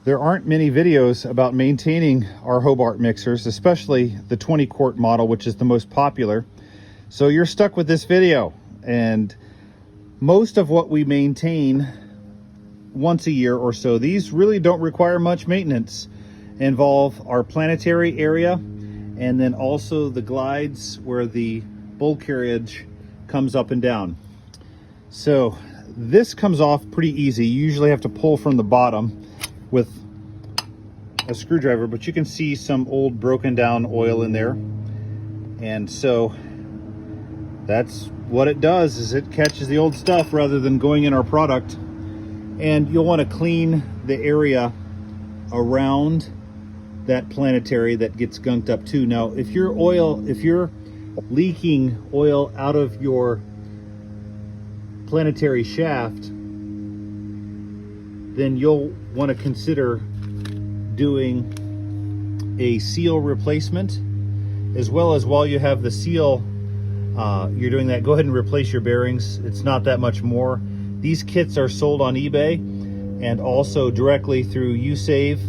There aren't many videos about maintaining our Hobart mixers, especially the 20 quart model, which is the most popular. So you're stuck with this video, and most of what we maintain once a year or so, these really don't require much maintenance. Involve our planetary area and then also the glides where the bowl carriage comes up and down. So this comes off pretty easy. You usually have to pull from the bottom with a screwdriver, but you can see some old broken down oil in there. And so that's what it does, is it catches the old stuff rather than going in our product. And you'll want to clean the area around that planetary that gets gunked up too. Now, if you're leaking oil out of your planetary shaft, then you'll want to consider doing a seal replacement, as well as while you have the seal, you're doing that, go ahead and replace your bearings. It's not that much more. These kits are sold on eBay and also directly through USave,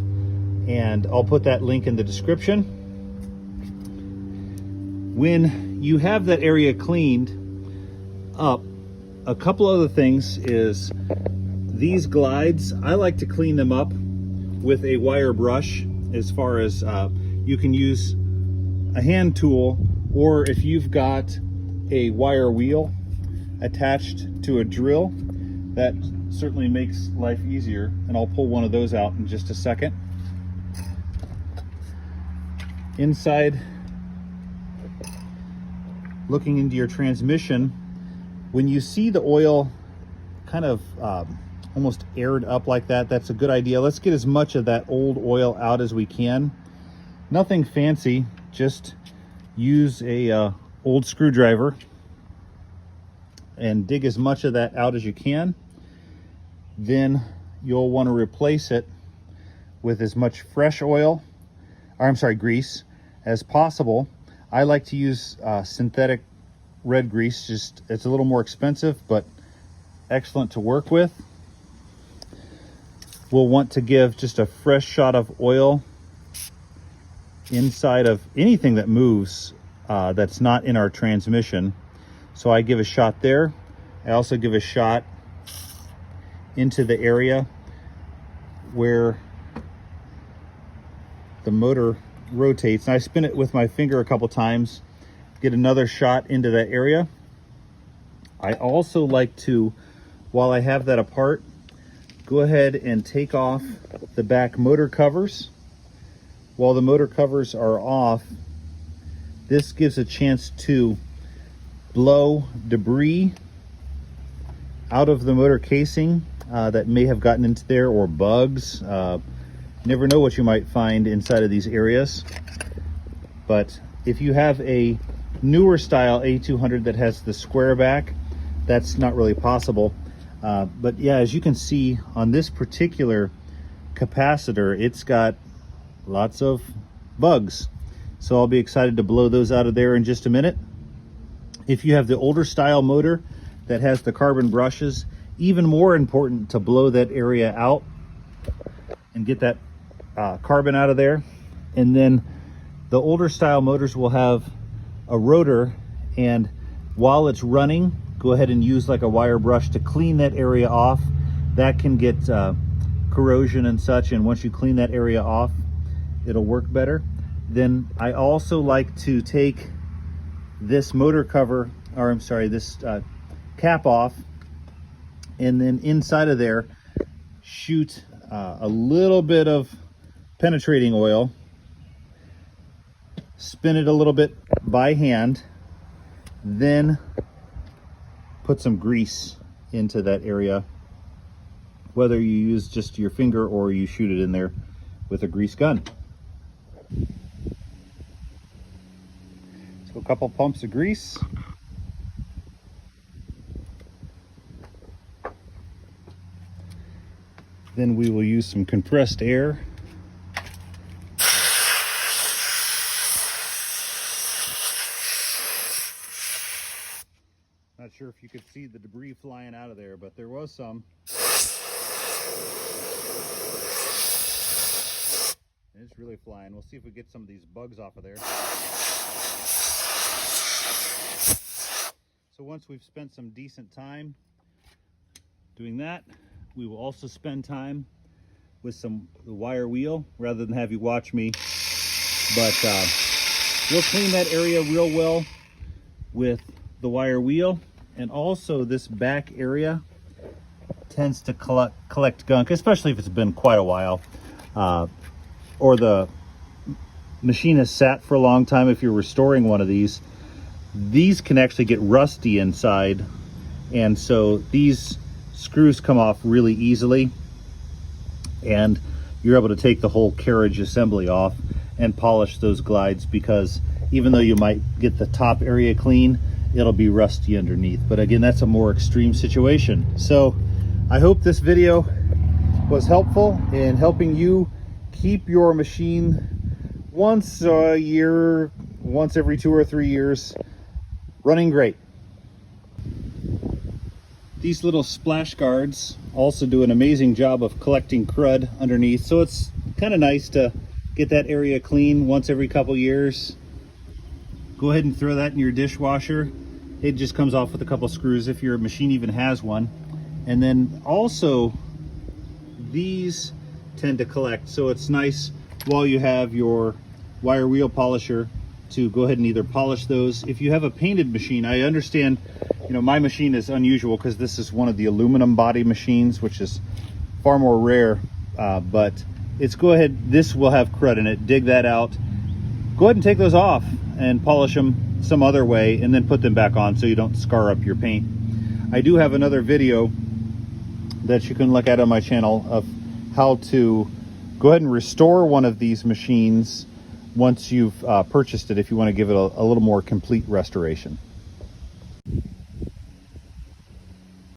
and I'll put that link in the description. When you have that area cleaned up, a couple other things is these glides, I like to clean them up with a wire brush. As far as you can use a hand tool, or if you've got a wire wheel attached to a drill, that certainly makes life easier. And I'll pull one of those out in just a second. Inside, looking into your transmission, when you see the oil kind of almost aired up like that, that's a good idea. Let's get as much of that old oil out as we can. Nothing fancy, just use a old screwdriver and dig as much of that out as you can. Then you'll want to replace it with as much fresh oil, or I'm sorry, grease, as possible. I like to use synthetic red grease. Just, it's a little more expensive, but excellent to work with. We'll want to give just a fresh shot of oil inside of anything that moves that's not in our transmission. So I give a shot there. I also give a shot into the area where the motor rotates. And I spin it with my finger a couple times, get another shot into that area. I also like to, while I have that apart, go ahead and take off the back motor covers. While the motor covers are off, this gives a chance to blow debris out of the motor casing that may have gotten into there, or bugs. Never know what you might find inside of these areas. But if you have a newer style A200 that has the square back, that's not really possible. But yeah, as you can see on this particular capacitor, it's got lots of bugs. So I'll be excited to blow those out of there in just a minute. If you have the older style motor that has the carbon brushes, even more important to blow that area out and get that carbon out of there. And then the older style motors will have a rotor, and while it's running, go ahead and use like a wire brush to clean that area off. That can get corrosion and such, and once you clean that area off, it'll work better. Then I also like to take this motor cover, or I'm sorry, this cap off, and then inside of there shoot a little bit of penetrating oil, spin it a little bit by hand, then put some grease into that area, whether you use just your finger or you shoot it in there with a grease gun. So a couple pumps of grease. Then we will use some compressed air. Not sure if you could see the debris flying out of there, but there was some. really flying. We'll see if we get some of these bugs off of there. So once we've spent some decent time doing that, we will also spend time with the wire wheel rather than have you watch me. But we'll clean that area real well with the wire wheel. And also this back area tends to collect gunk, especially if it's been quite a while, or the machine has sat for a long time. If you're restoring one of these can actually get rusty inside, and so these screws come off really easily, and you're able to take the whole carriage assembly off and polish those glides, because even though you might get the top area clean, it'll be rusty underneath. But again, that's a more extreme situation. So I hope this video was helpful in helping you keep your machine once a year, once every 2 or 3 years, running great. These little splash guards also do an amazing job of collecting crud underneath, so it's kind of nice to get that area clean once every couple years. Go ahead and throw that in your dishwasher. It just comes off with a couple screws if your machine even has one. And then also these tend to collect, so it's nice while you have your wire wheel polisher to go ahead and either polish those. If you have a painted machine, I understand, you know, my machine is unusual because this is one of the aluminum body machines, which is far more rare, but it's go ahead, this will have crud in it. Dig that out. Go ahead and take those off and polish them some other way, and then put them back on so you don't scar up your paint. I do have another video that you can look at on my channel of how to go ahead and restore one of these machines once you've purchased it, if you want to give it a little more complete restoration.